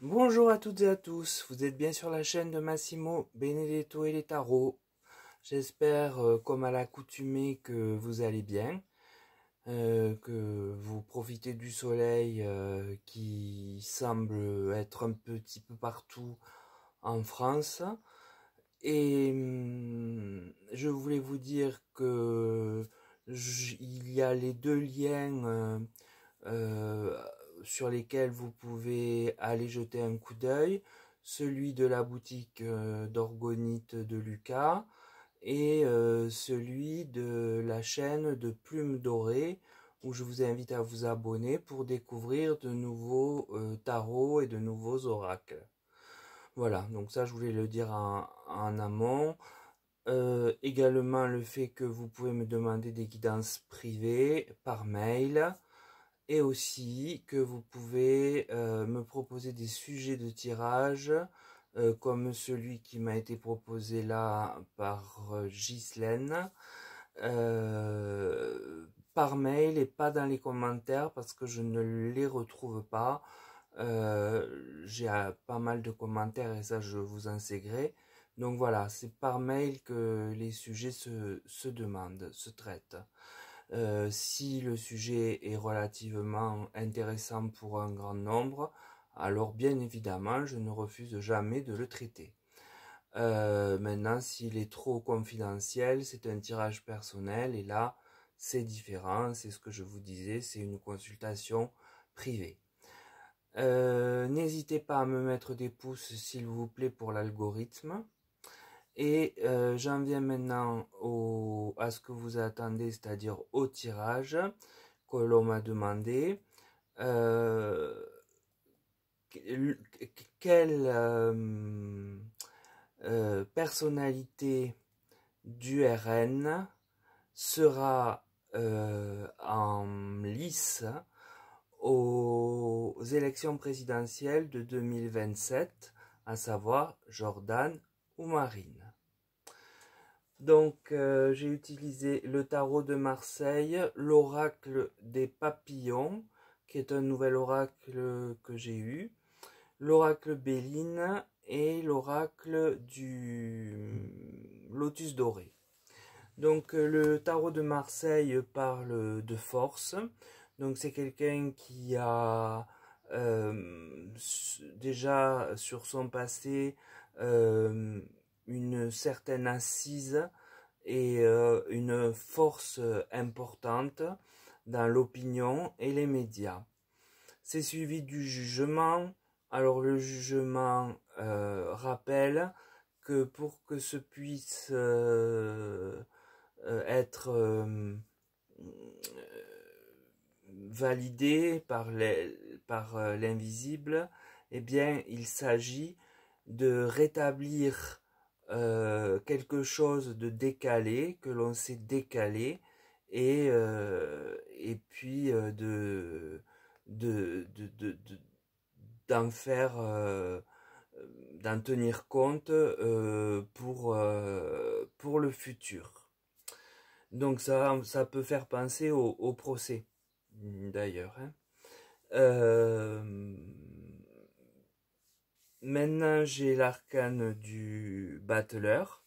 Bonjour à toutes et à tous, vous êtes bien sur la chaîne de Massimo Benedetto et les tarots. J'espère, comme à l'accoutumée, que vous allez bien, que vous profitez du soleil qui semble être un petit peu partout en France. Et je voulais vous dire que il y a les deux liens euh, sur lesquels vous pouvez aller jeter un coup d'œil, celui de la boutique d'orgonite de Lucas et celui de la chaîne de Plumes Dorées où je vous invite à vous abonner pour découvrir de nouveaux tarots et de nouveaux oracles. Voilà, donc ça je voulais le dire en amont. Également le fait que vous pouvez me demander des guidances privées par mail et aussi que vous pouvez me proposer des sujets de tirage comme celui qui m'a été proposé là par Ghislaine par mail et pas dans les commentaires parce que je ne les retrouve pas. J'ai pas mal de commentaires et ça je vous en sais gré. Donc voilà, c'est par mail que les sujets se demandent, se traitent. Si le sujet est relativement intéressant pour un grand nombre, alors bien évidemment, je ne refuse jamais de le traiter. Maintenant, s'il est trop confidentiel, c'est un tirage personnel et là, c'est différent, c'est ce que je vous disais, c'est une consultation privée. N'hésitez pas à me mettre des pouces, s'il vous plaît, pour l'algorithme. Et j'en viens maintenant à ce que vous attendez, c'est-à-dire au tirage que l'on m'a demandé. Euh, quelle personnalité du RN sera en lice aux élections présidentielles de 2027, à savoir Jordan ou Marine. Donc j'ai utilisé le tarot de Marseille, l'oracle des papillons, qui est un nouvel oracle que j'ai eu, l'oracle Béline et l'oracle du lotus doré. Donc le tarot de Marseille parle de force. Donc c'est quelqu'un qui a déjà sur son passé une certaine assise et une force importante dans l'opinion et les médias. C'est suivi du jugement. Alors le jugement rappelle que pour que ce puisse être validé par l'invisible, eh bien il s'agit de rétablir quelque chose de décalé, que l'on sait décalé, et puis d'en faire, d'en tenir compte pour le futur. Donc ça peut faire penser au procès, d'ailleurs. Hein. Euh, Maintenant, j'ai l'arcane du battleur.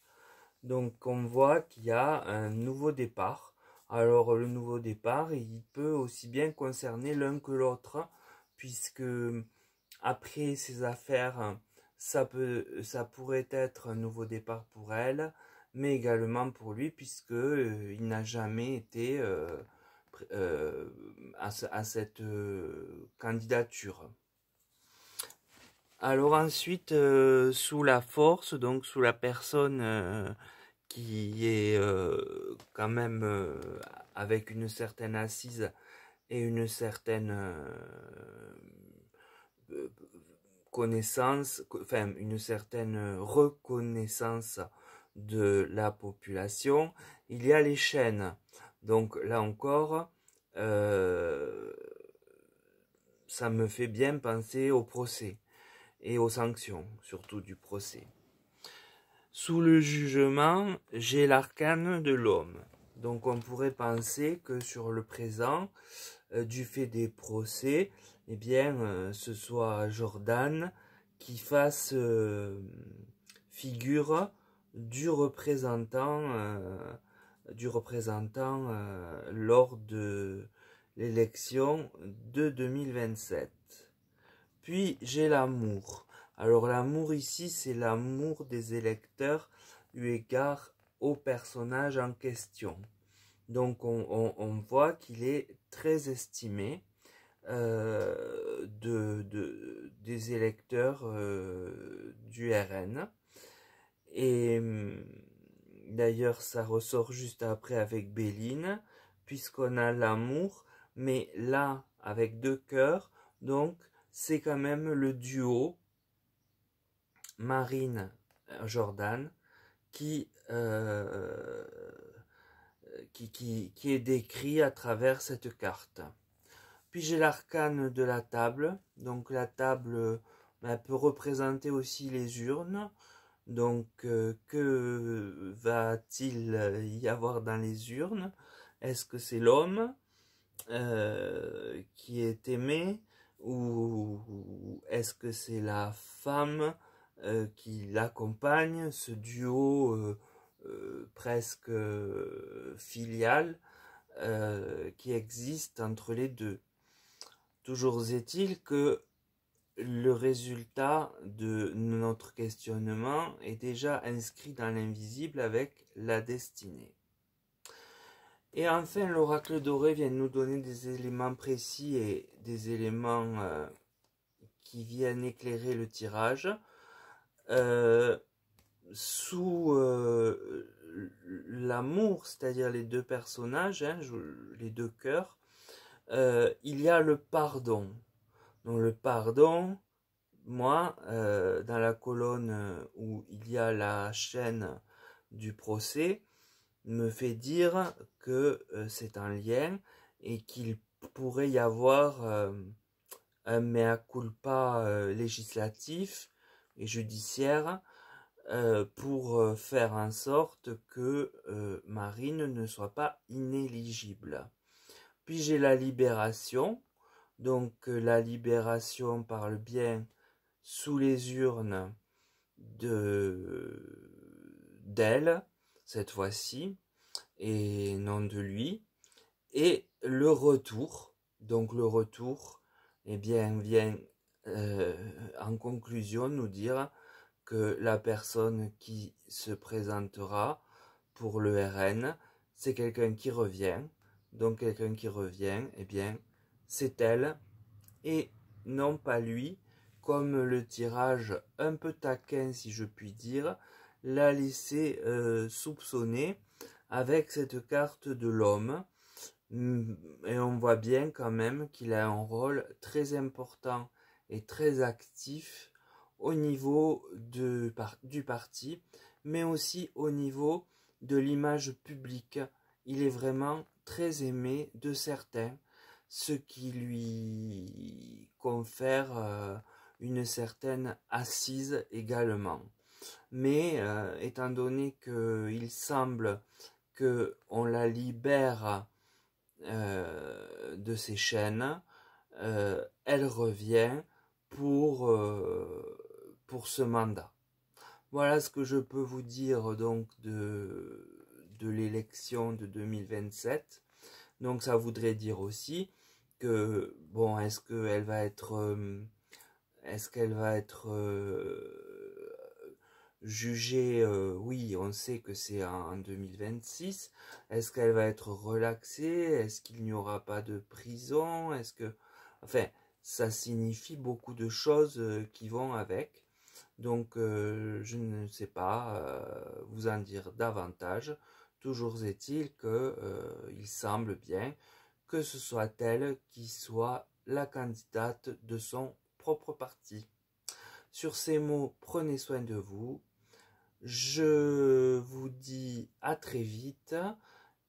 Donc on voit qu'il y a un nouveau départ. Alors le nouveau départ, il peut aussi bien concerner l'un que l'autre, puisque après ces affaires, ça pourrait être un nouveau départ pour elle, mais également pour lui, puisque il n'a jamais été à cette candidature. Alors ensuite, sous la force, donc sous la personne qui est quand même avec une certaine assise et une certaine connaissance, enfin une certaine reconnaissance de la population, il y a les chaînes. Donc là encore, ça me fait bien penser au procès et aux sanctions, surtout du procès. Sous le jugement, j'ai l'arcane de l'homme. Donc on pourrait penser que sur le présent, du fait des procès, eh bien, ce soit Jordan qui fasse figure du représentant, lors de l'élection de 2027. Puis j'ai l'amour. Alors l'amour ici, c'est l'amour des électeurs eu égard au personnage en question. Donc on voit qu'il est très estimé des électeurs du RN. Et d'ailleurs, ça ressort juste après avec Béline, puisqu'on a l'amour, mais là, avec deux cœurs, donc c'est quand même le duo Marine-Jordan qui est décrit à travers cette carte. Puis j'ai l'arcane de la table. Donc la table peut représenter aussi les urnes. Donc que va-t-il y avoir dans les urnes? Est-ce que c'est l'homme qui est aimé, ou est-ce que c'est la femme qui l'accompagne, ce duo presque filial qui existe entre les deux? Toujours est-il que le résultat de notre questionnement est déjà inscrit dans l'invisible avec la destinée. Et enfin, l'oracle doré vient nous donner des éléments précis et des éléments qui viennent éclairer le tirage. Sous l'amour, c'est-à-dire les deux personnages, les deux cœurs, il y a le pardon. Donc le pardon, moi, dans la colonne où il y a la chaîne du procès, me fait dire que c'est un lien et qu'il pourrait y avoir un mea culpa législatif et judiciaire pour faire en sorte que Marine ne soit pas inéligible. Puis j'ai la libération, donc la libération par le bien sous les urnes d'elle, cette fois-ci, et non de lui, et le retour. Donc le retour, eh bien, vient en conclusion nous dire que la personne qui se présentera pour le RN, c'est quelqu'un qui revient. Donc quelqu'un qui revient, eh bien, c'est elle et non pas lui, comme le tirage un peu taquin, si je puis dire, l'a laissé soupçonner avec cette carte de l'homme. Et on voit bien quand même qu'il a un rôle très important et très actif au niveau du parti, mais aussi au niveau de l'image publique. Il est vraiment très aimé de certains, ce qui lui confère une certaine assise également. Mais étant donné qu'il semble qu'on la libère de ses chaînes, elle revient pour ce mandat. Voilà ce que je peux vous dire donc de l'élection de 2027. Donc ça voudrait dire aussi que, bon, est-ce qu'elle va être jugée, oui, on sait que c'est en 2026. Est-ce qu'elle va être relaxée? Est-ce qu'il n'y aura pas de prison? Enfin, ça signifie beaucoup de choses qui vont avec. Donc, je ne sais pas vous en dire davantage. Toujours est-il qu'il semble bien que ce soit elle qui soit la candidate de son propre parti. Sur ces mots, prenez soin de vous. Je vous dis à très vite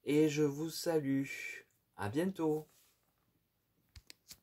et je vous salue. À bientôt.